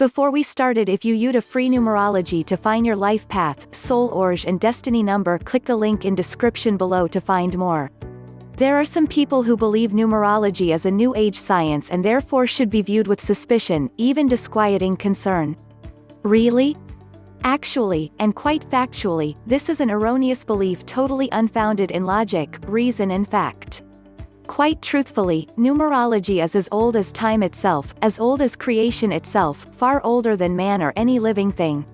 Before we started, if you use a free numerology to find your life path, soul orge and destiny number, click the link in description below to find more. There are some people who believe numerology is a new age science and therefore should be viewed with suspicion, even disquieting concern. Really? Actually, and quite factually, this is an erroneous belief totally unfounded in logic, reason and fact. Quite truthfully, numerology is as old as time itself, as old as creation itself, far older than man or any living thing.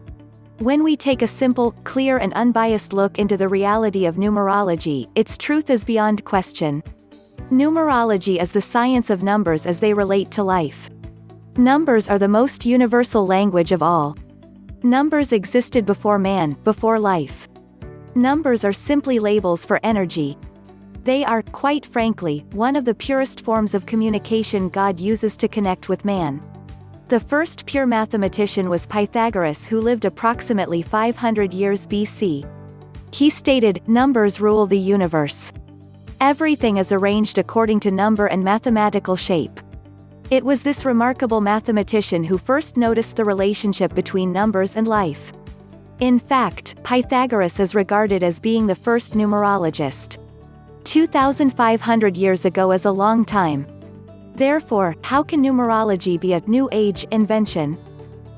When we take a simple, clear and unbiased look into the reality of numerology, its truth is beyond question. Numerology is the science of numbers as they relate to life. Numbers are the most universal language of all. Numbers existed before man, before life. Numbers are simply labels for energy. They are, quite frankly, one of the purest forms of communication God uses to connect with man. The first pure mathematician was Pythagoras, who lived approximately 500 years BC. He stated, "Numbers rule the universe. Everything is arranged according to number and mathematical shape." It was this remarkable mathematician who first noticed the relationship between numbers and life. In fact, Pythagoras is regarded as being the first numerologist. 2,500 years ago is a long time. Therefore, how can numerology be a New Age invention?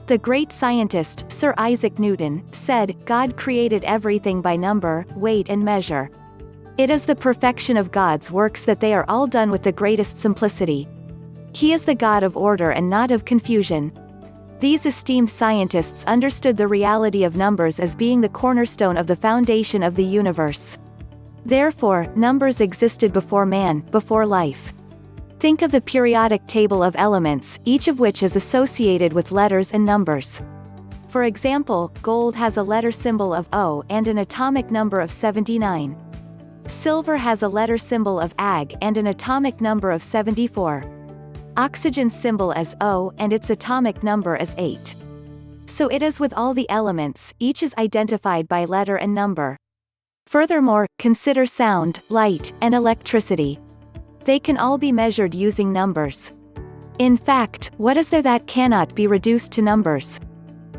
The great scientist, Sir Isaac Newton, said, "God created everything by number, weight and measure. It is the perfection of God's works that they are all done with the greatest simplicity. He is the God of order and not of confusion." These esteemed scientists understood the reality of numbers as being the cornerstone of the foundation of the universe. Therefore, numbers existed before man, before life. Think of the periodic table of elements, each of which is associated with letters and numbers. For example, gold has a letter symbol of O and an atomic number of 79. Silver has a letter symbol of Ag and an atomic number of 74. Oxygen's symbol is O and its atomic number is 8. So it is with all the elements, each is identified by letter and number. Furthermore, consider sound, light, and electricity. They can all be measured using numbers. In fact, what is there that cannot be reduced to numbers?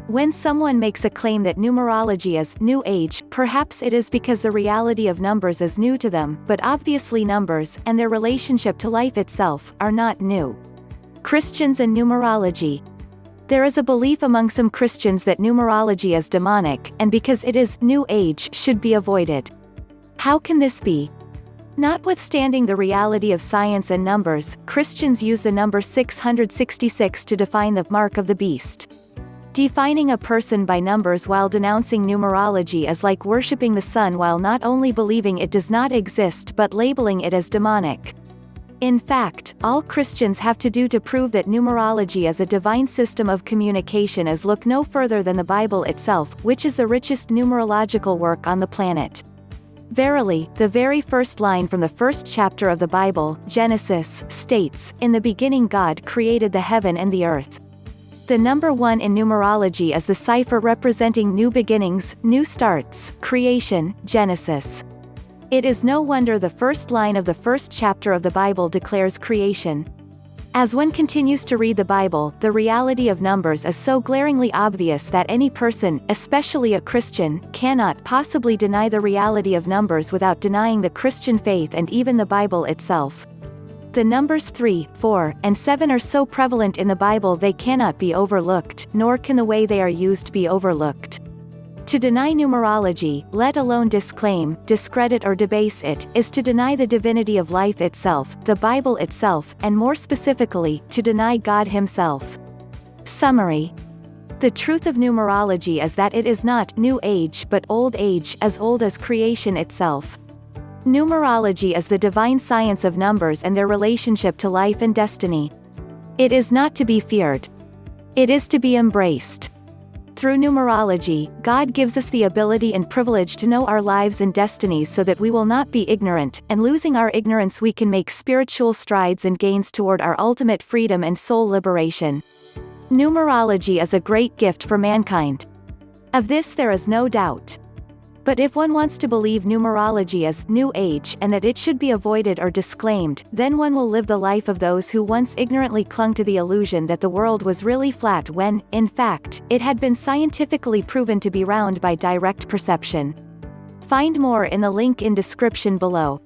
When someone makes a claim that numerology is New Age, perhaps it is because the reality of numbers is new to them, but obviously numbers, and their relationship to life itself, are not new. Christians and numerology. There is a belief among some Christians that numerology is demonic, and because it is New Age, should be avoided. How can this be? Notwithstanding the reality of science and numbers, Christians use the number 666 to define the mark of the beast. Defining a person by numbers while denouncing numerology is like worshipping the sun while not only believing it does not exist but labeling it as demonic. In fact, all Christians have to do to prove that numerology is a divine system of communication is look no further than the Bible itself, which is the richest numerological work on the planet. Verily, the very first line from the first chapter of the Bible, Genesis, states, "In the beginning God created the heaven and the earth." The number 1 in numerology is the cipher representing new beginnings, new starts, creation, Genesis. It is no wonder the first line of the first chapter of the Bible declares creation. As one continues to read the Bible, the reality of numbers is so glaringly obvious that any person, especially a Christian, cannot possibly deny the reality of numbers without denying the Christian faith and even the Bible itself. The numbers 3, 4, and 7 are so prevalent in the Bible they cannot be overlooked, nor can the way they are used be overlooked. To deny numerology, let alone disclaim, discredit or debase it, is to deny the divinity of life itself, the Bible itself, and more specifically, to deny God Himself. Summary. The truth of numerology is that it is not New Age but Old Age, as old as creation itself. Numerology is the divine science of numbers and their relationship to life and destiny. It is not to be feared. It is to be embraced. Through numerology, God gives us the ability and privilege to know our lives and destinies so that we will not be ignorant, and losing our ignorance we can make spiritual strides and gains toward our ultimate freedom and soul liberation. Numerology is a great gift for mankind. Of this there is no doubt. But if one wants to believe numerology is New Age and that it should be avoided or disclaimed, then one will live the life of those who once ignorantly clung to the illusion that the world was really flat when, in fact, it had been scientifically proven to be round by direct perception. Find more in the link in description below.